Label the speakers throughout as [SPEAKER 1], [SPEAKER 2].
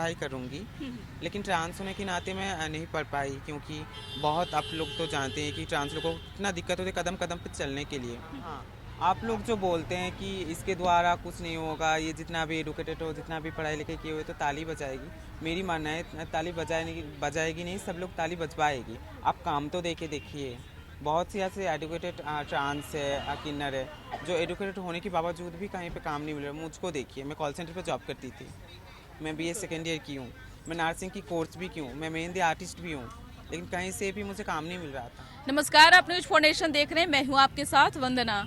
[SPEAKER 1] पढ़ाई करूँगी, लेकिन ट्रांस होने के नाते मैं नहीं पढ़ पाई, क्योंकि बहुत आप लोग तो जानते हैं कि ट्रांस लोगों को कितना दिक्कत होती है कदम कदम पे चलने के लिए। हाँ, आप लोग जो बोलते हैं कि इसके द्वारा कुछ नहीं होगा, ये जितना भी एडुकेटेड हो, जितना भी पढ़ाई लिखाई किए हुए तो ताली बजाएगी। मेरी मानना है ताली बजाएगी नहीं, सब लोग ताली बजवाएगी। आप काम तो देके देखिए, बहुत सी ऐसे एडुकेटेड ट्रांस है, किन्नर है, जो एडुकेटेड होने के बावजूद भी कहीं पे काम नहीं मिल रहा। मुझको देखिए, मैं कॉल सेंटर पे जॉब करती थी, मैं बीए सेकेंड ईयर की हूँ, मैं नर्सिंग की कोर्स भी की हूँ, मैं मेहंदी आर्टिस्ट भी हूँ, लेकिन कहीं से भी मुझे काम नहीं मिल रहा था।
[SPEAKER 2] नमस्कार, आप न्यूज फाउंडेशन देख रहे हैं। मैं हूं आपके साथ वंदना।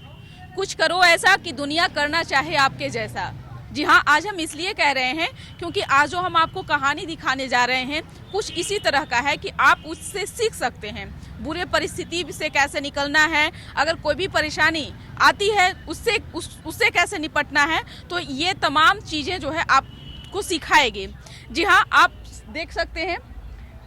[SPEAKER 2] कुछ करो ऐसा कि दुनिया करना चाहे आपके जैसा। जी हाँ, आज हम इसलिए कह रहे हैं क्योंकि आज जो हम आपको कहानी दिखाने जा रहे हैं कुछ इसी तरह का है कि आप उससे सीख सकते हैं बुरे परिस्थिति से कैसे निकलना है। अगर कोई भी परेशानी आती है उससे कैसे निपटना है, तो ये तमाम चीज़ें जो है आपको सिखाएगी। जी हाँ, आप देख सकते हैं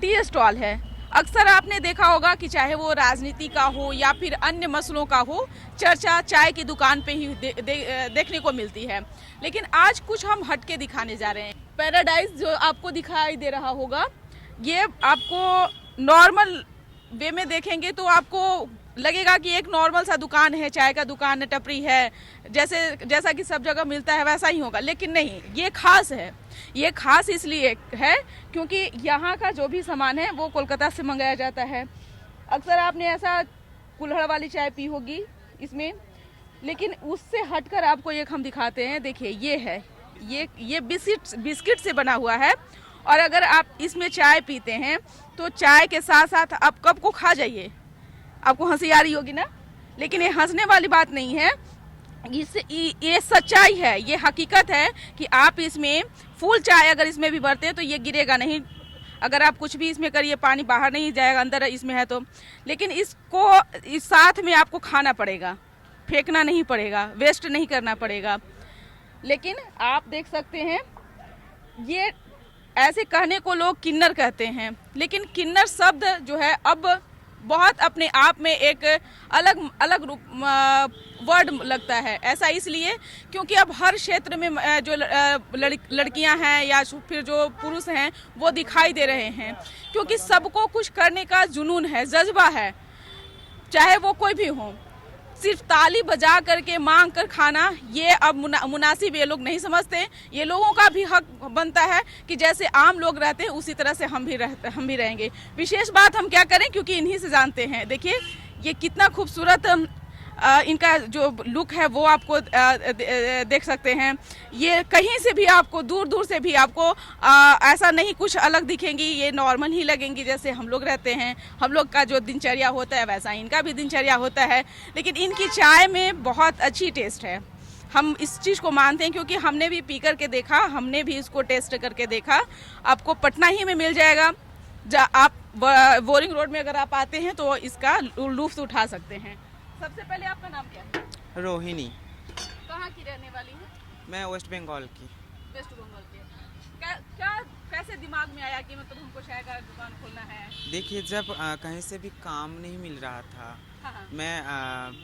[SPEAKER 2] टी स्टॉल है। अक्सर आपने देखा होगा कि चाहे वो राजनीति का हो या फिर अन्य मसलों का हो, चर्चा चाय की दुकान पे ही देखने को मिलती है। लेकिन आज कुछ हम हटके दिखाने जा रहे हैं। पैराडाइज जो आपको दिखाई दे रहा होगा, ये आपको नॉर्मल वे में देखेंगे तो आपको लगेगा कि एक नॉर्मल सा दुकान है, चाय का दुकान है, टपरी है, जैसा कि सब जगह मिलता है वैसा ही होगा। लेकिन नहीं, ये खास है। ये खास इसलिए है क्योंकि यहाँ का जो भी सामान है वो कोलकाता से मंगाया जाता है। अक्सर आपने ऐसा कुल्हड़ वाली चाय पी होगी इसमें, लेकिन उससे हटकर आपको एक हम दिखाते हैं। देखिए, ये है, ये बिस्किट से बना हुआ है। और अगर आप इसमें चाय पीते हैं तो चाय के साथ साथ आप कप को खा जाइए। आपको हंसी आ रही होगी ना, लेकिन ये हंसने वाली बात नहीं है। ये सच्चाई है, ये हकीकत है कि आप इसमें फुल चाय अगर इसमें भी भरते हैं तो ये गिरेगा नहीं। अगर आप कुछ भी इसमें करिए, पानी बाहर नहीं जाएगा, अंदर इसमें है तो। लेकिन इसको इस साथ में आपको खाना पड़ेगा, फेंकना नहीं पड़ेगा, वेस्ट नहीं करना पड़ेगा। लेकिन आप देख सकते हैं, ये ऐसे कहने को लोग किन्नर कहते हैं, लेकिन किन्नर शब्द जो है अब बहुत अपने आप में एक अलग रूप वर्ड लगता है। ऐसा इसलिए क्योंकि अब हर क्षेत्र में जो लड़कियां हैं या फिर जो पुरुष हैं वो दिखाई दे रहे हैं, क्योंकि सबको कुछ करने का जुनून है, जज्बा है, चाहे वो कोई भी हो। सिर्फ ताली बजा करके मांग कर खाना ये अब मुनासिब ये लोग नहीं समझते। ये लोगों का भी हक बनता है कि जैसे आम लोग रहते हैं उसी तरह से हम भी रहेंगे। विशेष बात हम क्या करें, क्योंकि इन्हीं से जानते हैं। देखिए, ये कितना खूबसूरत इनका जो लुक है वो आपको देख सकते हैं। ये कहीं से भी आपको दूर से भी आपको ऐसा नहीं कुछ अलग दिखेंगी, ये नॉर्मल ही लगेंगी जैसे हम लोग रहते हैं। हम लोग का जो दिनचर्या होता है वैसा इनका भी दिनचर्या होता है। लेकिन इनकी चाय में बहुत अच्छी टेस्ट है, हम इस चीज़ को मानते हैं, क्योंकि हमने भी पी करके देखा, हमने भी इसको टेस्ट करके देखा। आपको पटना ही में मिल जाएगा। आप बोरिंग रोड में अगर आप आते हैं तो इसका लुत्फ उठा सकते हैं। सबसे पहले आपका नाम क्या है?
[SPEAKER 1] रोहिणी।
[SPEAKER 2] कहाँ की रहने वाली है?
[SPEAKER 1] मैं वेस्ट बंगाल की।
[SPEAKER 2] वेस्ट बंगाल के। क्या कैसे दिमाग में आया कि मतलब हमको चाय का दुकान खोलना है?
[SPEAKER 1] देखिए, जब कहीं से भी काम नहीं मिल रहा था,
[SPEAKER 2] हाँ।
[SPEAKER 1] मैं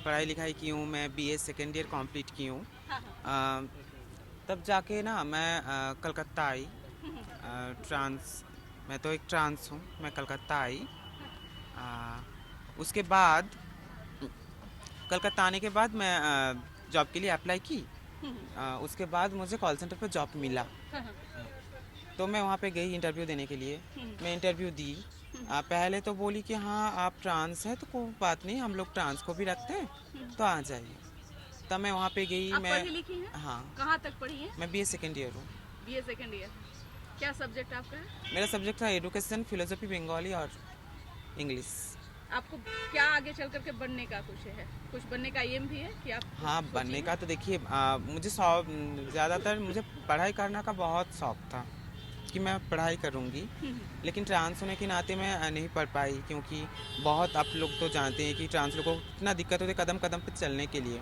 [SPEAKER 1] पढ़ाई लिखाई की हूँ, मैं बीए सेकेंड ईयर कंप्लीट की हूँ।
[SPEAKER 2] हाँ।
[SPEAKER 1] तब जाके ना मैं कलकत्ता आई। ट्रांस, मैं तो एक ट्रांस हूँ, मैं कलकत्ता आई। उसके बाद कलकत्ता आने के बाद मैं जॉब के लिए अप्लाई की। उसके बाद मुझे कॉल सेंटर पर जॉब मिला, तो मैं वहाँ पे गई इंटरव्यू देने के लिए। मैं इंटरव्यू दी। पहले तो बोली कि हाँ आप ट्रांस हैं तो कोई बात नहीं, हम लोग ट्रांस को भी रखते हैं, तो आ जाइए। तब मैं वहाँ पे गई। मैं
[SPEAKER 2] पढ़ी लिखी हैं?
[SPEAKER 1] हाँ।
[SPEAKER 2] कहाँ तक पढ़ी है?
[SPEAKER 1] मैं बीए सेकेंड ईयर हूँ।
[SPEAKER 2] BA second year. क्या सब्जेक्ट आपका है?
[SPEAKER 1] मेरा सब्जेक्ट था एडुकेशन, फिलोसफी, बंगाली और इंग्लिश।
[SPEAKER 2] आपको क्या आगे चल करके बनने का कुछ बनने का एम भी है कि आप?
[SPEAKER 1] हाँ, बनने का तो देखिए, मुझे ज़्यादातर मुझे पढ़ाई करने का बहुत शौक था कि मैं पढ़ाई करूँगी, लेकिन ट्रांस होने के नाते मैं नहीं पढ़ पाई, क्योंकि बहुत आप लोग तो जानते हैं कि ट्रांस लोगों को कितना दिक्कत होती है कदम कदम पे चलने के लिए।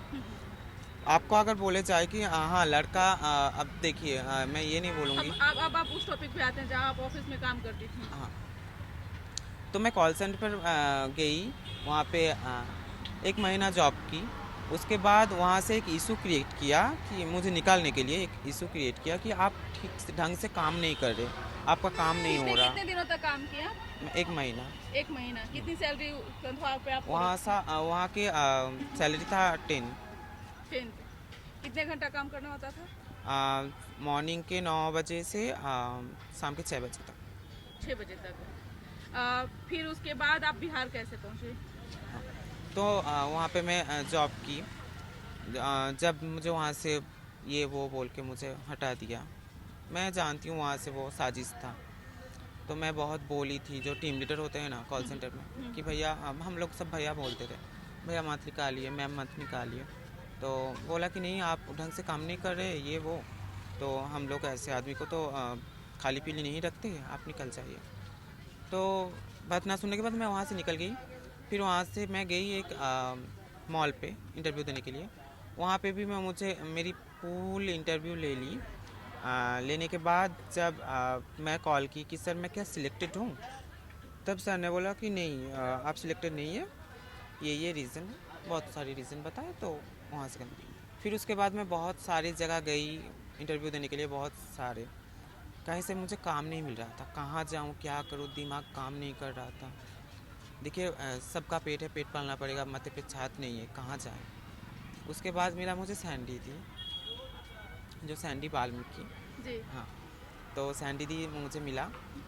[SPEAKER 1] आपको अगर बोले जाए कि हाँ लड़का, अब देखिए, मैं ये नहीं बोलूँगी।
[SPEAKER 2] अब आप उस टॉपिक पे आते हैं जहाँ आप ऑफिस में काम करती थी।
[SPEAKER 1] हाँ, तो मैं कॉल सेंटर पर गई, वहाँ पे 1 महीना जॉब की। उसके बाद वहाँ से एक इशू क्रिएट किया कि मुझे निकालने के लिए एक इशू क्रिएट किया कि आप ठीक से ढंग से काम नहीं कर रहे। आपका काम नहीं हो रहा।
[SPEAKER 2] कितने दिनों तक काम किया?
[SPEAKER 1] 1 महीना।
[SPEAKER 2] 1 महीना। कितनी सैलरी तनख्वाह पे आपको?
[SPEAKER 1] वहाँ की सैलरी था 10।
[SPEAKER 2] 10। कितने घंटा काम करना होता था?
[SPEAKER 1] मॉर्निंग के 9 बजे से शाम के 6 बजे तक।
[SPEAKER 2] 6 बजे तक। फिर उसके बाद आप बिहार कैसे पहुंचे?
[SPEAKER 1] तो वहाँ पे मैं जॉब की। जब मुझे वहाँ से ये वो बोल के मुझे हटा दिया, मैं जानती हूँ वहाँ से वो साजिश था। तो मैं बहुत बोली थी, जो टीम लीडर होते हैं ना कॉल सेंटर में, कि भैया, हम लोग सब भैया बोलते थे, भैया मत निकालिए, मैम मत निकालिए। तो बोला कि नहीं, आप ढंग से काम नहीं कर रहे, ये वो, तो हम लोग ऐसे आदमी को तो खाली पीली नहीं रखते, आप निकल जाइए। तो बात ना सुनने के बाद मैं वहाँ से निकल गई। फिर वहाँ से मैं गई एक मॉल पे इंटरव्यू देने के लिए। वहाँ पे भी मुझे मेरी फुल इंटरव्यू ले ली। लेने के बाद जब मैं कॉल की कि सर मैं क्या सिलेक्टेड हूँ, तब सर ने बोला कि नहीं, आप सिलेक्टेड नहीं है, ये रीज़न है। बहुत सारे रीज़न बताए, तो वहाँ से गई। फिर उसके बाद मैं बहुत सारी जगह गई इंटरव्यू देने के लिए, बहुत सारे। कहीं से मुझे काम नहीं मिल रहा था, कहाँ जाऊँ, क्या करूँ, दिमाग काम नहीं कर रहा था। देखिए, सबका पेट है, पेट पालना पड़ेगा, माथे पे छात नहीं है, कहाँ जाए। उसके बाद मिला मुझे सैंडी दी, जो सैंडी वाल्मीकि।
[SPEAKER 2] जी।
[SPEAKER 1] हाँ, तो सैंडी दी मुझे मिला।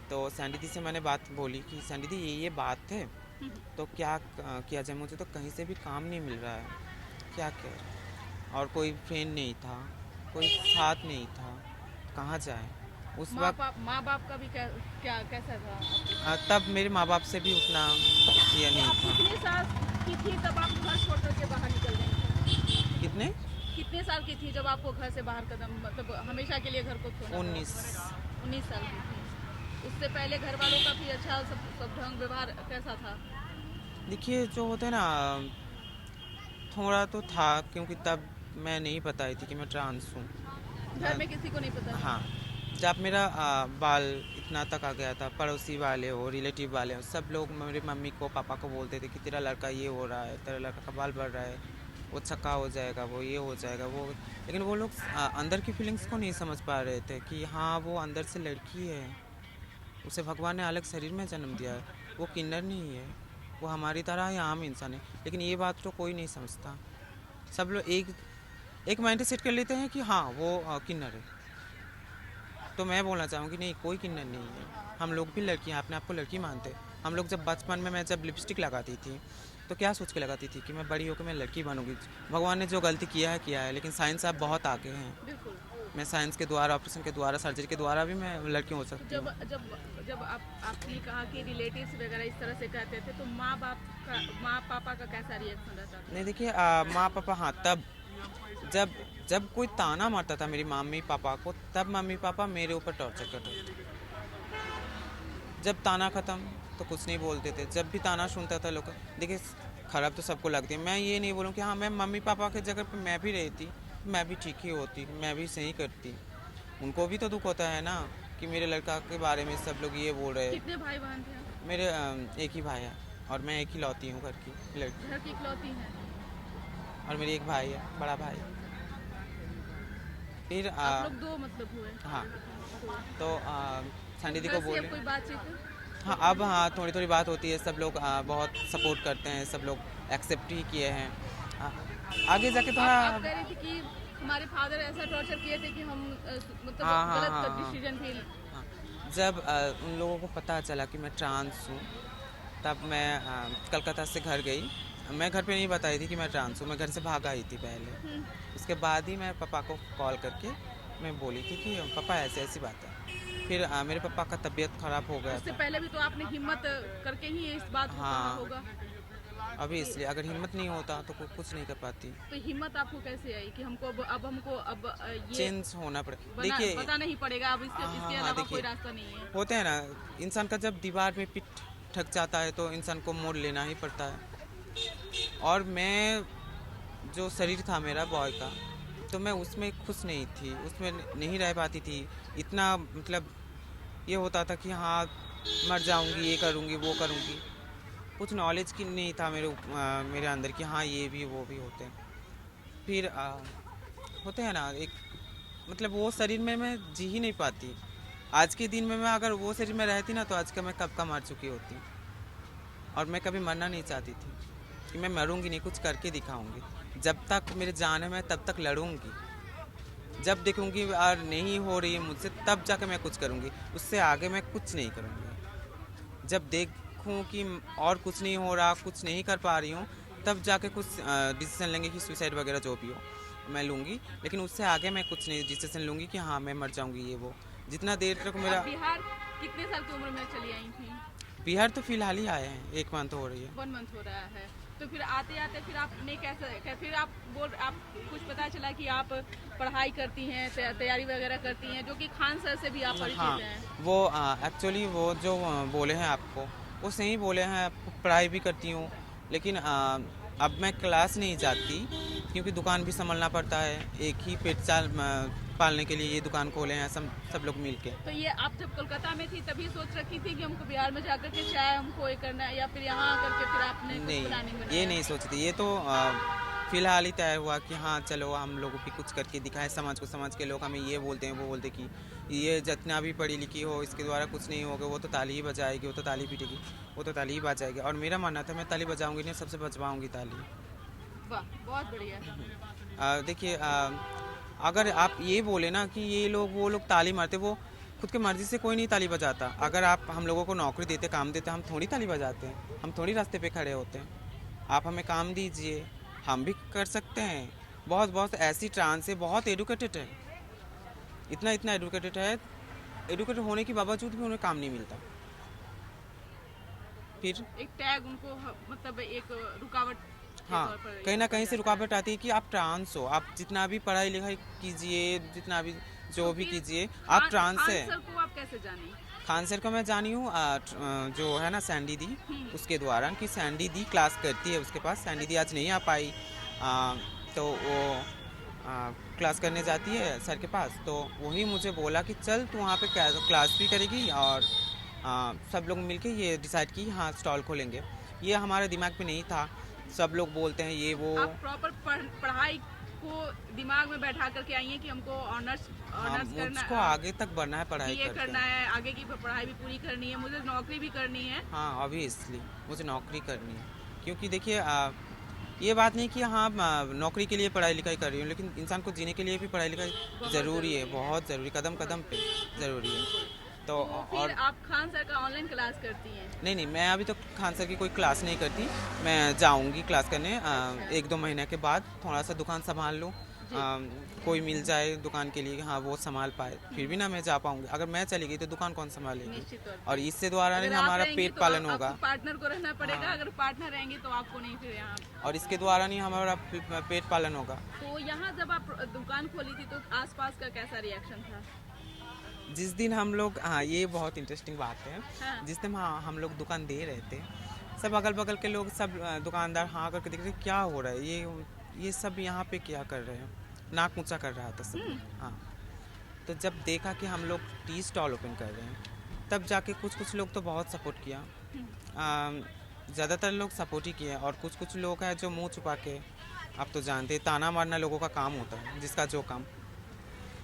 [SPEAKER 1] तो सैंडी दी से मैंने बात बोली कि सैंडी दी, ये बात है, तो क्या किया जाए, मुझे तो कहीं से भी काम नहीं मिल रहा है, क्या करें। और कोई फ्रेंड नहीं था, कोई साथ नहीं था, कहाँ जाए उस वक्त।
[SPEAKER 2] माँ बाप का भी क्या कैसा था?
[SPEAKER 1] तब मेरे माँ बाप से भी उतना ये नहीं
[SPEAKER 2] आप
[SPEAKER 1] था।
[SPEAKER 2] कितने साल की थी तब आप घर छोड़ करके बाहर निकल गई थी?
[SPEAKER 1] कितने?
[SPEAKER 2] कितने साल की थी जब आपको घर से बाहर कदम, मतलब हमेशा के लिए घर को छोड़ना?
[SPEAKER 1] 19।
[SPEAKER 2] 19 साल की थी। उससे पहले घर वालों का भी अच्छा सब ढंग व्यवहार कैसा था?
[SPEAKER 1] देखिए, जो होता है ना, थोड़ा तो था, क्योंकि तब मैं नहीं बताई थी कि मैं ट्रांस हूँ।
[SPEAKER 2] घर में किसी को नहीं पता था?
[SPEAKER 1] हाँ, जब मेरा बाल इतना तक आ गया था, पड़ोसी वाले हो, रिलेटिव वाले हो, सब लोग मेरे मम्मी को पापा को बोलते थे कि तेरा लड़का ये हो रहा है, तेरा लड़का का बाल बढ़ रहा है, वो छक्का हो जाएगा, वो ये हो जाएगा, वो। लेकिन वो लोग अंदर की फीलिंग्स को नहीं समझ पा रहे थे कि हाँ, वो अंदर से लड़की है, उसे भगवान ने अलग शरीर में जन्म दिया है, वो किन्नर नहीं है, वो हमारी तरह ही आम इंसान है। लेकिन ये बात तो कोई नहीं समझता। सब लोग एक एक माइंड सेट कर लेते हैं कि हाँ, वो किन्नर है। तो मैं बोलना चाहूँगी, नहीं, कोई किन्नर नहीं है। हम लोग भी लड़कियाँ अपने आप को लड़की मानते हैं। हम लोग जब बचपन में, मैं जब लिपस्टिक लगाती थी, तो क्या सोच के लगाती थी कि मैं बड़ी होकर मैं लड़की बनूंगी। भगवान ने जो गलती किया है, लेकिन साइंस अब बहुत आगे हैं।
[SPEAKER 2] बिल्कुल।
[SPEAKER 1] मैं साइंस के द्वारा, ऑपरेशन के द्वारा, सर्जरी के द्वारा भी मैं लड़की हो सकती
[SPEAKER 2] जब
[SPEAKER 1] हूँ।
[SPEAKER 2] जब जब आपने कहा कि रिलेटिव्स वगैरह इस तरह से कहते थे, तो माँ पापा का कैसा रिएक्शन रहता था?
[SPEAKER 1] नहीं, देखिए, माँ पापा, हाँ, तब जब जब कोई ताना मारता था मेरी मम्मी पापा को, तब मम्मी पापा मेरे ऊपर टॉर्चर करते थे। जब ताना ख़त्म तो कुछ नहीं बोलते थे। जब भी ताना सुनता था लोग, देखिए, ख़राब तो सबको लगती है। मैं ये नहीं बोलूँ कि हाँ, मैं मम्मी पापा के जगह पे मैं भी रहती, मैं भी ठीक ही होती, मैं भी सही करती। उनको भी तो दुख होता है ना, कि मेरे लड़का के बारे में सब लोग ये बोल रहे हैं।
[SPEAKER 2] कितने भाई बहन थे आप?
[SPEAKER 1] मेरे एक ही भाई है, और मैं एक ही लौती हूँ घर की लड़की।
[SPEAKER 2] घर की इकलौती हैं?
[SPEAKER 1] और मेरी एक भाई है, बड़ा भाई। फिर
[SPEAKER 2] आप लोग 2 मतलब हुए?
[SPEAKER 1] हाँ, तो सैंडी दी
[SPEAKER 2] घर
[SPEAKER 1] को
[SPEAKER 2] से
[SPEAKER 1] बोले।
[SPEAKER 2] अब कोई बातचीत?
[SPEAKER 1] हाँ, अब हाँ, थोड़ी थोड़ी बात होती है। सब लोग बहुत सपोर्ट करते हैं, सब लोग एक्सेप्ट ही किए हैं। आ, आगे जाके थोड़ा।
[SPEAKER 2] आप कह रही थी कि हमारे फादर ऐसा टॉर्चर किए थे कि हम मतलब
[SPEAKER 1] हाँ, हाँ,
[SPEAKER 2] गलत
[SPEAKER 1] हाँ, हाँ,
[SPEAKER 2] डिसीजन फील।
[SPEAKER 1] हाँ। जब उन लोगों को पता चला कि मैं ट्रांस हूँ, तब मैं कलकत्ता से घर गई। मैं घर पे नहीं बताई थी कि मैं ट्रांस हूँ, मैं घर से भाग आई थी पहले। उसके बाद ही मैं पापा को कॉल करके मैं बोली थी कि पापा, ऐसी ऐसी बात है। फिर मेरे पापा का तबीयत ख़राब हो गया
[SPEAKER 2] उससे
[SPEAKER 1] था।
[SPEAKER 2] पहले भी तो आपने हिम्मत करके ही इस बात को कहा
[SPEAKER 1] हाँ,
[SPEAKER 2] होगा।
[SPEAKER 1] अभी इसलिए अगर हिम्मत नहीं होता तो कुछ नहीं कर पाती।
[SPEAKER 2] तो हिम्मत आपको कैसे आई कि हमको अब हमको अब ये
[SPEAKER 1] चेंज होना पड़े। देखिए,
[SPEAKER 2] बताना ही पड़ेगा, अब इसके
[SPEAKER 1] हाँ,
[SPEAKER 2] इसके
[SPEAKER 1] हाँ,
[SPEAKER 2] अलावा
[SPEAKER 1] देखिए,
[SPEAKER 2] कोई रास्ता नहीं है?
[SPEAKER 1] होते हैं ना, इंसान का जब दीवार में पिट ठक जाता है तो इंसान को मोड़ लेना ही पड़ता है। और मैं, जो शरीर था मेरा बॉय का, तो मैं उसमें खुश नहीं थी, उसमें नहीं रह पाती थी। इतना मतलब ये होता था कि हाँ, मर जाऊंगी, ये करूंगी, वो करूंगी। कुछ नॉलेज की नहीं था मेरे अंदर कि हाँ, ये भी वो भी होते हैं। फिर होते हैं ना, एक मतलब वो शरीर में मैं जी ही नहीं पाती। आज के दिन में मैं अगर वो शरीर में रहती ना तो आज का मैं कब का मर चुकी होती। और मैं कभी मरना नहीं चाहती थी कि मैं मरूंगी नहीं, कुछ करके दिखाऊंगी। जब तक मेरे जान है मैं तब तक लड़ूंगी। जब देखूंगी और नहीं हो रही है मुझसे तब जाके मैं कुछ करूंगी, उससे आगे मैं कुछ नहीं करूंगी। जब देखूं कि और कुछ नहीं हो रहा, कुछ नहीं कर पा रही हूँ, तब जाके कुछ डिसीजन लेंगे कि सुसाइड वगैरह जो भी हो मैं लूँगी। लेकिन उससे आगे मैं कुछ नहीं डिसीजन लूँगी कि हाँ मैं मर जाऊँगी ये वो। जितना देर तक मेरा
[SPEAKER 2] आप बिहार कितने साल की उम्र में चली आई थी?
[SPEAKER 1] बिहार तो फिलहाल ही आए हैं, 1 मंथ हो रही है।
[SPEAKER 2] 1 मंथ हो रहा है। तो फिर आते आते फिर आपने फिर आप कुछ पता चला कि आप पढ़ाई करती हैं, तैयारी वगैरह करती हैं, जो कि खान सर से भी आप
[SPEAKER 1] हाँ,
[SPEAKER 2] परिचित हैं।
[SPEAKER 1] वो एक्चुअली वो जो बोले हैं आपको, वो सही बोले हैं। पढ़ाई भी करती हूँ, लेकिन अब मैं क्लास नहीं जाती क्योंकि दुकान भी संभालना पड़ता है। एक ही पालने के लिए ये दुकान खोले हैं सब लोग मिल के।
[SPEAKER 2] तो ये आप जब कोलकाता में थी तभी सोच रखी थी कि हमको बिहार में जाकर के चाहे हमको ये करना है, या फिर यहाँ आकर के फिर आपने कुछ प्लानिंग
[SPEAKER 1] नहीं,
[SPEAKER 2] बनाया?
[SPEAKER 1] ये नहीं सोचती। ये तो फिलहाल ही तय हुआ कि हाँ चलो हम लोग भी कुछ करके दिखाएं समाज को। समाज के लोग हमें ये बोलते हैं वो बोलते कि ये जितना भी पढ़ी लिखी हो इसके द्वारा कुछ नहीं होगा, वो तो ताली ही बजाएगी, वो तो ताली पीटेगी, वो तो ताली ही बजाएगी। और मेरा मानना था मैं ताली बजाऊंगी नहीं, सबसे बजवाऊंगी ताली।
[SPEAKER 2] वाह, बहुत बढ़िया।
[SPEAKER 1] देखिए, अगर आप ये बोले ना कि ये लोग वो लोग ताली मारते, वो खुद के मर्जी से कोई नहीं ताली बजाता। अगर आप हम लोगों को नौकरी देते, काम देते, हम थोड़ी ताली बजाते हैं, हम थोड़ी रास्ते पे खड़े होते हैं। आप हमें काम दीजिए, हम भी कर सकते हैं। बहुत बहुत ऐसी ट्रांस है, बहुत एडुकेटेड है, इतना इतना एडुकेटेड है, एडुकेटेड होने के बावजूद भी उन्हें काम नहीं मिलता। फिर
[SPEAKER 2] एक टैग उनको मतलब एक रुकावट के
[SPEAKER 1] हाँ,
[SPEAKER 2] तौर पर
[SPEAKER 1] कहीं ना
[SPEAKER 2] ये
[SPEAKER 1] कहीं से
[SPEAKER 2] पड़
[SPEAKER 1] रुकावट आती है कि आप ट्रांस हो। आप जितना भी पढ़ाई लिखाई कीजिए, जितना भी जो
[SPEAKER 2] तो
[SPEAKER 1] भी
[SPEAKER 2] फिर
[SPEAKER 1] कीजिए, आप
[SPEAKER 2] खान
[SPEAKER 1] ट्रांस
[SPEAKER 2] खान
[SPEAKER 1] है।
[SPEAKER 2] सर को आप कैसे जानी?
[SPEAKER 1] खान सर को मैं जानी हूँ जो है ना सैंडी दी, उसके द्वारा कि सैंडी दी क्लास करती है उसके पास। सैंडी दी आज नहीं आ पाई, तो वो क्लास करने जाती है सर के पास। तो वही मुझे बोला कि चल तू वहाँ पे क्लास भी करेगी और सब लोग मिलके ये डिसाइड की हाँ स्टॉल खोलेंगे। ये हमारे दिमाग में नहीं था। सब लोग बोलते हैं ये वो।
[SPEAKER 2] आप प्रॉपर पढ़ाई को दिमाग में बैठा करके आई हैं कि हमको ऑनर्स
[SPEAKER 1] हाँ,
[SPEAKER 2] करना
[SPEAKER 1] मुझको आगे तक बढ़ना है पढ़ाई
[SPEAKER 2] ये करना
[SPEAKER 1] करके।
[SPEAKER 2] है, आगे की पढ़ाई भी पूरी करनी है, मुझे नौकरी भी करनी है।
[SPEAKER 1] हाँ ऑब्वियसली मुझे नौकरी करनी है, क्योंकि देखिए ये बात नहीं कि हाँ नौकरी के लिए पढ़ाई लिखाई कर रही हूँ, लेकिन इंसान को जीने के लिए भी पढ़ाई लिखाई ज़रूरी है, बहुत ज़रूरी, कदम कदम पे ज़रूरी है। तो
[SPEAKER 2] फिर
[SPEAKER 1] और
[SPEAKER 2] आप खान सर का ऑनलाइन क्लास करती हैं?
[SPEAKER 1] नहीं, मैं अभी तो खान सर की कोई क्लास नहीं करती। मैं जाऊंगी क्लास करने 1-2 महीने के बाद। थोड़ा सा दुकान संभाल लूँ, कोई मिल जाए दुकान के लिए हाँ वो संभाल पाए, फिर भी ना मैं जा पाऊंगी। अगर मैं चली गई तो दुकान कौन संभालेगी?
[SPEAKER 2] निश्चित तौर
[SPEAKER 1] और इससे द्वारा नहीं
[SPEAKER 2] अगर आप
[SPEAKER 1] हमारा
[SPEAKER 2] रहेंगी
[SPEAKER 1] पेट
[SPEAKER 2] तो
[SPEAKER 1] पालन
[SPEAKER 2] आप-
[SPEAKER 1] होगा।
[SPEAKER 2] आपको पार्टनर को रहना पड़ेगा।
[SPEAKER 1] हाँ।
[SPEAKER 2] अगर पार्टनर रहेंगे तो आपको नहीं फिर यहाँ।
[SPEAKER 1] और इसके द्वारा नहीं हमारा पेट पालन होगा।
[SPEAKER 2] तो यहाँ जब आप दुकान खोली थी तो आसपास का कैसा रिएक्शन था?
[SPEAKER 1] जिस दिन हम लोग, हाँ ये बहुत इंटरेस्टिंग बात है।
[SPEAKER 2] हाँ।
[SPEAKER 1] जिस दिन हाँ हम लोग दुकान दे रहे थे, सब अगल बगल के लोग, सब दुकानदार हाँ करके देख रहे क्या हो रहा है, ये सब यहाँ पे क्या कर रहे हैं, नाक ऊंचा कर रहा था सब। हाँ, तो जब देखा कि हम लोग टी स्टॉल ओपन कर रहे हैं, तब जाके कुछ कुछ लोग तो बहुत सपोर्ट किया। ज़्यादातर लोग सपोर्ट ही किए, और कुछ कुछ लोग हैं जो मुंह छुपा के, आप तो जानते हैं ताना मारना लोगों का काम होता है, जिसका जो काम।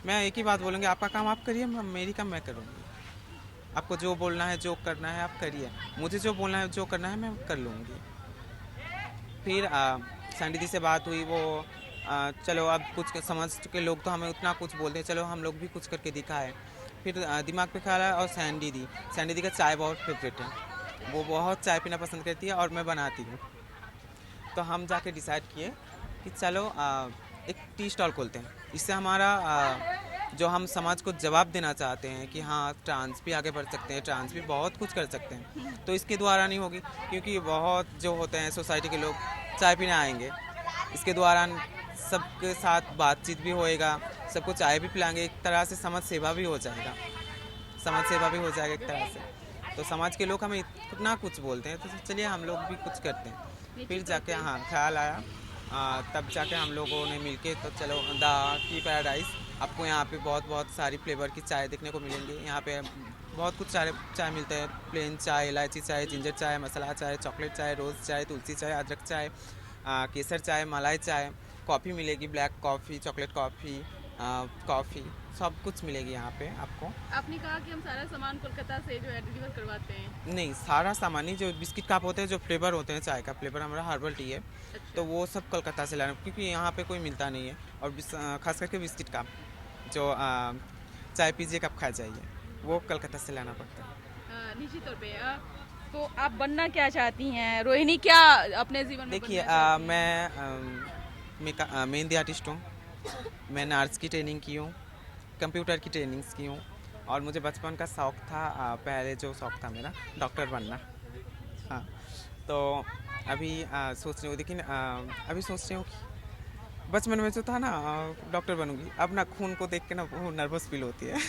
[SPEAKER 1] मैं एक ही बात बोलूँगी, आपका काम आप करिए, मेरी काम मैं करूँगी। आपको जो बोलना है जो करना है आप करिए, मुझे जो बोलना है जो करना है मैं कर लूँगी। फिर सैंडी दी से बात हुई, वो चलो अब कुछ समझ के लोग तो हमें उतना कुछ बोलते हैं, चलो हम लोग भी कुछ करके दिखाए। फिर दिमाग पे ख्याल आया, और सैंडी दी का चाय बहुत फेवरेट है, वो बहुत चाय पीना पसंद करती है और मैं बनाती हूँ। तो हम जाके डिसाइड किए कि चलो एक टी स्टॉल खोलते हैं। इससे हमारा जो हम समाज को जवाब देना चाहते हैं कि हाँ ट्रांस भी आगे बढ़ सकते हैं, ट्रांस भी बहुत कुछ कर सकते हैं, तो इसके द्वारा नहीं होगी। क्योंकि बहुत जो होते हैं सोसाइटी के लोग चाय पीने आएंगे, इसके द्वारा सबके साथ बातचीत भी होएगा, सबको चाय भी पिलाएंगे, एक तरह से समाज सेवा भी हो जाएगा, समाज सेवा भी हो जाएगा एक तरह से। तो समाज के लोग हमें इतना कुछ बोलते हैं, तो चलिए हम लोग भी कुछ करते हैं। फिर जाके हाँ ख्याल आया, तब जाके हम लोगों ने मिलके तो चलो द टी पैराडाइज, आपको यहाँ पे बहुत बहुत सारी फ्लेवर की चाय देखने को मिलेंगी। यहाँ पे बहुत कुछ सारे चाय मिलते हैं, प्लेन चाय, इलायची चाय, जिंजर चाय, मसाला चाय, चॉकलेट चाय, रोज़ चाय, तुलसी चाय, अदरक चाय, केसर चाय, मलाई चाय, कॉफ़ी मिलेगी, black coffee, chocolate coffee, coffee सब कुछ मिलेगी यहाँ पे आपको।
[SPEAKER 2] आपने कहा कि हम सारा सामान कोलकाता से जो है डिलीवर करवाते हैं।
[SPEAKER 1] नहीं, सारा सामान ही, जो बिस्किट कप होते हैं, जो फ्लेवर होते हैं, चाय का फ्लेवर हमारा हर्बल टी है, तो वो सब कोलकाता से लाना, क्योंकि यहाँ पे कोई मिलता नहीं है। और खास करके बिस्किट कप, जो चाय पीजिए कप खा जाइए, वो कोलकाता से लाना पड़ता है।
[SPEAKER 2] निश्चित तौर पे तो आप बनना क्या चाहती हैं रोहिणी, क्या अपने जीवन में
[SPEAKER 1] देखिए,
[SPEAKER 2] बनना चाहती हैं?
[SPEAKER 1] मैं मेहंदी आर्टिस्ट हूँ। मैं नर्स की ट्रेनिंग की हूँ, कंप्यूटर की ट्रेनिंग्स की हूँ, और मुझे बचपन का शौक़ था, पहले जो शौक़ था मेरा डॉक्टर बनना। हाँ, तो अभी सोच रही हूँ, लेकिन अभी सोच रही हूँ कि बचपन में जो था ना, डॉक्टर बनूंगी, अब ना खून को देख के ना वो नर्वस फील होती है।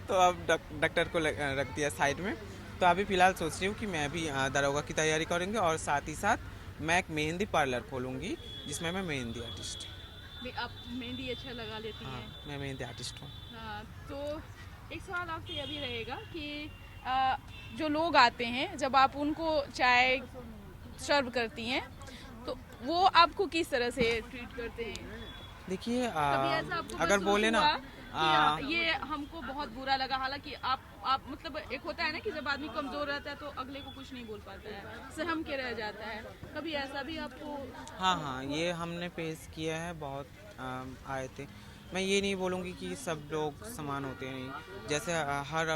[SPEAKER 1] तो अब डॉक्टर को रख दिया साइड में। तो अभी फ़िलहाल सोच रही हूँ कि मैं भी दरोगा की तैयारी करूँगी, और साथ ही साथ मैं एक मेहंदी पार्लर खोलूँगी, जिसमें मैं मेहंदी आर्टिस्ट।
[SPEAKER 2] आप मेहंदी अच्छा लगा लेती
[SPEAKER 1] हाँ,
[SPEAKER 2] हैं।
[SPEAKER 1] मैं मेहंदी आर्टिस्ट हूँ।
[SPEAKER 2] हाँ, तो एक सवाल आपसे यह भी रहेगा कि जो लोग आते हैं, जब आप उनको चाय सर्व करती हैं, तो वो आपको किस तरह से ट्रीट करते हैं?
[SPEAKER 1] देखिए,
[SPEAKER 2] कभी ऐसा आपको
[SPEAKER 1] अगर
[SPEAKER 2] महसूस
[SPEAKER 1] बोले ना,
[SPEAKER 2] हुआ कि ये हमको बहुत बुरा लगा, हालांकि आप मतलब एक होता है ना कि जब आदमी कमजोर रहता है तो अगले को कुछ नहीं बोल पाता है, सहम के रह जाता है, कभी ऐसा भी आपको?
[SPEAKER 1] हाँ, ये हमने पेश किया है, बहुत आए थे। मैं ये नहीं बोलूँगी कि सब लोग समान होते हैं, नहीं। जैसे हर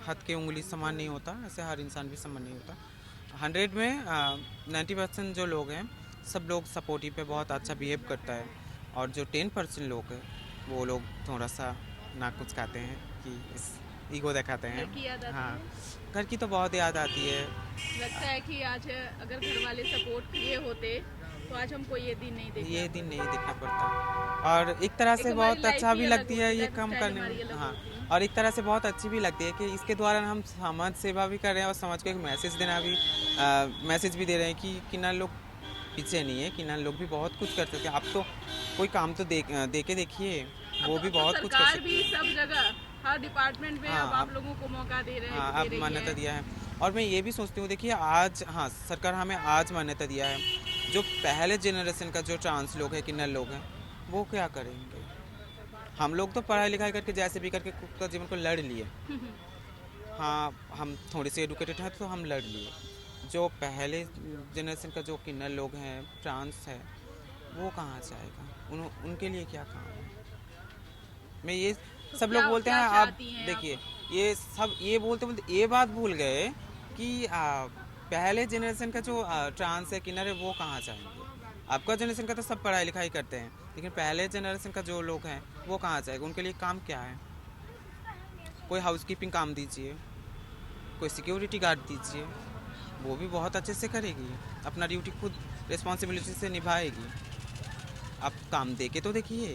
[SPEAKER 1] हाथ की उंगली समान नहीं होता, ऐसे हर इंसान भी समान नहीं होता। 100 में 90% जो लोग हैं, सब लोग सपोर्टिव पे बहुत अच्छा बिहेव करता है, और जो 10% लोग हैं, वो लोग थोड़ा सा ना कुछ खाते हैं कि इस ईगो दिखाते हैं।
[SPEAKER 2] घर की याद आती
[SPEAKER 1] हाँ,
[SPEAKER 2] है?
[SPEAKER 1] घर की तो बहुत याद आती है।
[SPEAKER 2] लगता है कि आज अगर घर वाले सपोर्ट किए होते तो आज हमको ये दिन नहीं देखना
[SPEAKER 1] ये दिन नहीं देखना पड़ता, और एक तरह से
[SPEAKER 2] हमारी
[SPEAKER 1] बहुत
[SPEAKER 2] लाइफ
[SPEAKER 1] अच्छा
[SPEAKER 2] ही
[SPEAKER 1] भी
[SPEAKER 2] अलग
[SPEAKER 1] लगती
[SPEAKER 2] होती,
[SPEAKER 1] है ये
[SPEAKER 2] लाइफ
[SPEAKER 1] काम
[SPEAKER 2] स्टाइल
[SPEAKER 1] करने
[SPEAKER 2] हमारी
[SPEAKER 1] में।
[SPEAKER 2] अलग
[SPEAKER 1] हाँ,
[SPEAKER 2] होती है।
[SPEAKER 1] और एक तरह से बहुत अच्छी भी लगती है कि इसके द्वारा हम समाज सेवा भी कर रहे हैं, और समाज को एक मैसेज देना भी, मैसेज भी दे रहे हैं कि किन्ना लोग पीछे नहीं है, किन्ना लोग भी बहुत कुछ कर सकते हैं। आप तो कोई काम तो दे के देखिए, वो भी
[SPEAKER 2] अब तो
[SPEAKER 1] बहुत कुछ कर
[SPEAKER 2] सरकार
[SPEAKER 1] सकते
[SPEAKER 2] भी
[SPEAKER 1] हैं।
[SPEAKER 2] सब जगह हर डिपार्टमेंट में
[SPEAKER 1] हाँ,
[SPEAKER 2] अब आप लोगों को मौका दे रहे
[SPEAKER 1] हाँ,
[SPEAKER 2] दे
[SPEAKER 1] अब
[SPEAKER 2] रही
[SPEAKER 1] मान्यता
[SPEAKER 2] है।
[SPEAKER 1] दिया है। और मैं ये भी सोचती हूँ, देखिए आज, हाँ, सरकार हमें आज मान्यता दिया है, जो पहले जनरेशन का जो ट्रांस लोग हैं, किन्नर लोग हैं, वो क्या करेंगे? हम लोग तो पढ़ाई लिखाई करके जैसे भी करके खुद का जीवन को लड़ लिए। हाँ, हम थोड़े से एडुकेटेड हैं तो हम लड़ लिए। जो पहले जनरेशन का जो किन्नर लोग हैं, ट्रांस है, वो कहाँ जाएगा? उनके लिए क्या काम है? मैं ये
[SPEAKER 2] तो
[SPEAKER 1] सब लोग
[SPEAKER 2] क्या
[SPEAKER 1] बोलते
[SPEAKER 2] क्या
[SPEAKER 1] हैं, आप
[SPEAKER 2] चाहती हैं
[SPEAKER 1] देखिए, ये सब ये बोलते बोलते ये बात भूल गए कि पहले जनरेशन का जो ट्रांस है, किन्नर है, वो कहाँ जाएंगे? आपका जनरेशन का तो सब पढ़ाई लिखाई करते हैं, लेकिन पहले जनरेशन का जो लोग हैं, वो कहाँ जाएगा? उनके लिए काम क्या है? कोई हाउसकीपिंग काम दीजिए, कोई सिक्योरिटी गार्ड दीजिए, वो भी बहुत अच्छे से करेगी, अपना ड्यूटी खुद रिस्पॉन्सिबिलिटी से निभाएगी। आप काम दे के तो देखिए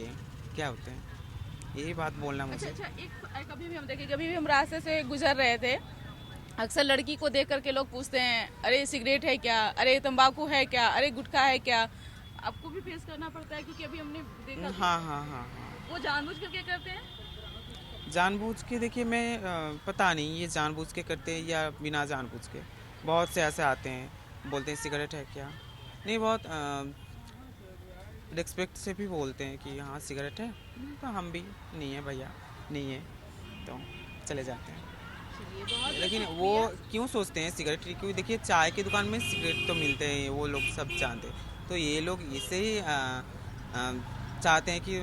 [SPEAKER 1] क्या होते हैं। यही बात बोलना
[SPEAKER 2] अच्छा
[SPEAKER 1] मुझे।
[SPEAKER 2] अच्छा, एक कभी भी हम देखें, कभी भी हम रास्ते से गुजर रहे थे, अक्सर लड़की को देख करके लोग पूछते हैं, अरे सिगरेट है क्या, अरे तंबाकू है क्या, अरे गुटखा है क्या? आपको भी फेस करना पड़ता है? क्योंकि अभी हमने देखा
[SPEAKER 1] हाँ, हाँ, हाँ, हाँ।
[SPEAKER 2] वो जानबूझ करके करते हैं।
[SPEAKER 1] जानबूझ के, देखिए मैं पता नहीं ये जानबूझ के करते हैं या बिना जानबूझ के। बहुत से ऐसे आते हैं, बोलते हैं सिगरेट है क्या? नहीं, बहुत रिस्पेक्ट से भी बोलते हैं कि हाँ सिगरेट है, तो हम भी नहीं है भैया, नहीं है, तो चले जाते हैं।
[SPEAKER 2] चलिए, बहुत
[SPEAKER 1] लेकिन वो क्यों सोचते हैं सिगरेट? क्योंकि देखिए चाय की दुकान में सिगरेट तो मिलते हैं, वो लोग सब जानते हैं, तो ये लोग इसे ही चाहते हैं कि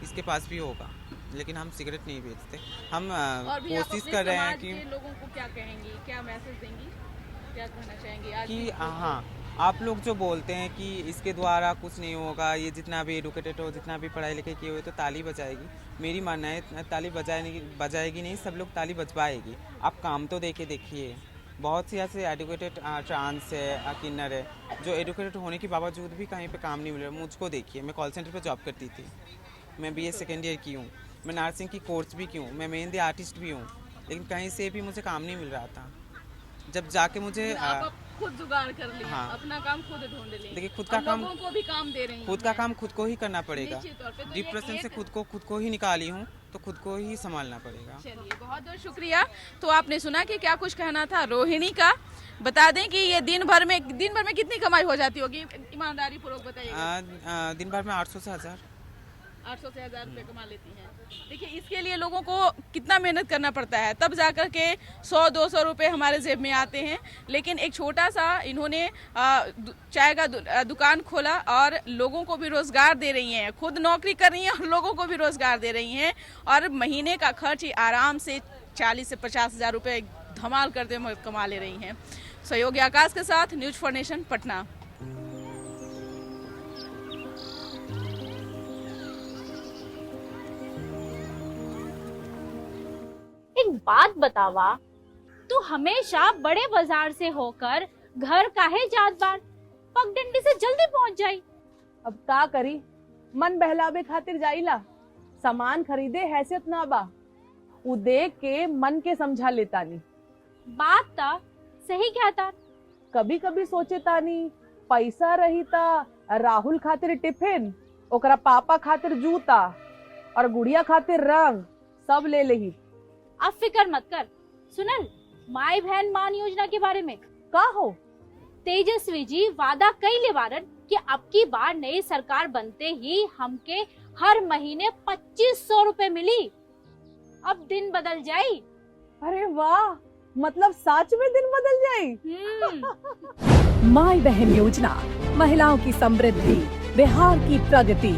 [SPEAKER 1] इसके पास भी होगा, लेकिन हम सिगरेट नहीं बेचते। हम
[SPEAKER 2] और भी आप
[SPEAKER 1] कोशिश
[SPEAKER 2] अपने
[SPEAKER 1] कर रहे हैं
[SPEAKER 2] समाज
[SPEAKER 1] कि
[SPEAKER 2] के लोगों को क्या कहेंगी, क्या मैसेज देंगी, क्या कहना चाहेंगी आज
[SPEAKER 1] कि
[SPEAKER 2] भी?
[SPEAKER 1] हाँ, आप लोग जो बोलते हैं कि इसके द्वारा कुछ नहीं होगा, ये जितना भी एडुकेटेड हो, जितना भी पढ़ाई लिखाई किए हुए, तो ताली बजाएगी। मेरी मानना है ताली बजाएगी नहीं, सब लोग ताली बजवाएगी। आप काम तो दे के देखिए, बहुत सी ऐसे एडुकेटेड ट्रांस है, किन्नर है, जो एडुकेटेड होने के बावजूद भी कहीं पे काम नहीं मिल रहा। मुझको देखिए, मैं कॉल सेंटर पे जॉब करती थी, मैं BA सेकेंड ईयर की हूँ, मैं नर्सिंग की कोर्स भी की हूँ, मैं मेहंदी आर्टिस्ट भी हूँ, लेकिन कहीं से भी मुझे काम नहीं मिल रहा था। जब जाके मुझे
[SPEAKER 2] आप अब खुद जुगाड़ कर लिए,
[SPEAKER 1] हाँ।
[SPEAKER 2] अपना काम खुद ढूंढ लिए,
[SPEAKER 1] देखिए, खुद का
[SPEAKER 2] और
[SPEAKER 1] काम,
[SPEAKER 2] लोगों को भी काम दे रही
[SPEAKER 1] खुद का
[SPEAKER 2] हैं।
[SPEAKER 1] काम खुद को ही करना पड़ेगा।
[SPEAKER 2] निश्चित तौर पे तो
[SPEAKER 1] डिप्रेशन
[SPEAKER 2] ये
[SPEAKER 1] से
[SPEAKER 2] एक-
[SPEAKER 1] खुद को ही निकाली हूँ, तो खुद को ही संभालना पड़ेगा।
[SPEAKER 2] चलिए, बहुत बहुत शुक्रिया। तो आपने सुना कि क्या कुछ कहना था रोहिणी का। बता दें कि ये दिन भर में कितनी कमाई हो जाती होगी, ईमानदारी पूर्वक बताइएगा।
[SPEAKER 1] दिन भर में 800 से 1000।
[SPEAKER 2] 800 से 1000 रुपए कमा लेती हैं। देखिए इसके लिए लोगों को कितना मेहनत करना पड़ता है, तब जाकर के 100-200 रुपए हमारे जेब में आते हैं। लेकिन एक छोटा सा इन्होंने चाय का दुकान खोला और लोगों को भी रोजगार दे रही हैं, खुद नौकरी कर रही हैं और लोगों को भी रोजगार दे रही हैं, और महीने का खर्च आराम से 40 से 50 हजार रुपए धमाल करते हुए कमा ले रही हैं। सहयोगी आकाश के साथ न्यूज फॉर नेशन पटना।
[SPEAKER 3] एक बात बतावा, तू हमेशा बड़े बाजार से होकर घर काहे जात बार? पगडंडी से जल्दी पहुंच जाई।
[SPEAKER 4] अब का करी, मन बहलावे खातिर जाइला, सामान खरीदे हैसियत ना बा, उ देख के मन के समझा लेतानी।
[SPEAKER 3] बात ता सही कहता।
[SPEAKER 4] कभी कभी सोचे तानी पैसा रही ता राहुल खातिर टिफिन, ओकरा पापा खातिर जूता और गुड़िया खातिर रंग सब ले लेही।
[SPEAKER 3] अब फिक्र मत कर। सुनल माई बहन मान योजना के बारे में
[SPEAKER 4] का हो?
[SPEAKER 3] तेजस्वी जी वादा कइले बारन कि अब की बार नई सरकार बनते ही हमके हर महीने 2500 रुपए मिली। अब दिन बदल जाई।
[SPEAKER 4] अरे वाह, मतलब सच में दिन बदल जाई।
[SPEAKER 5] माई बहन योजना, महिलाओं की समृद्धि, बिहार की प्रगति।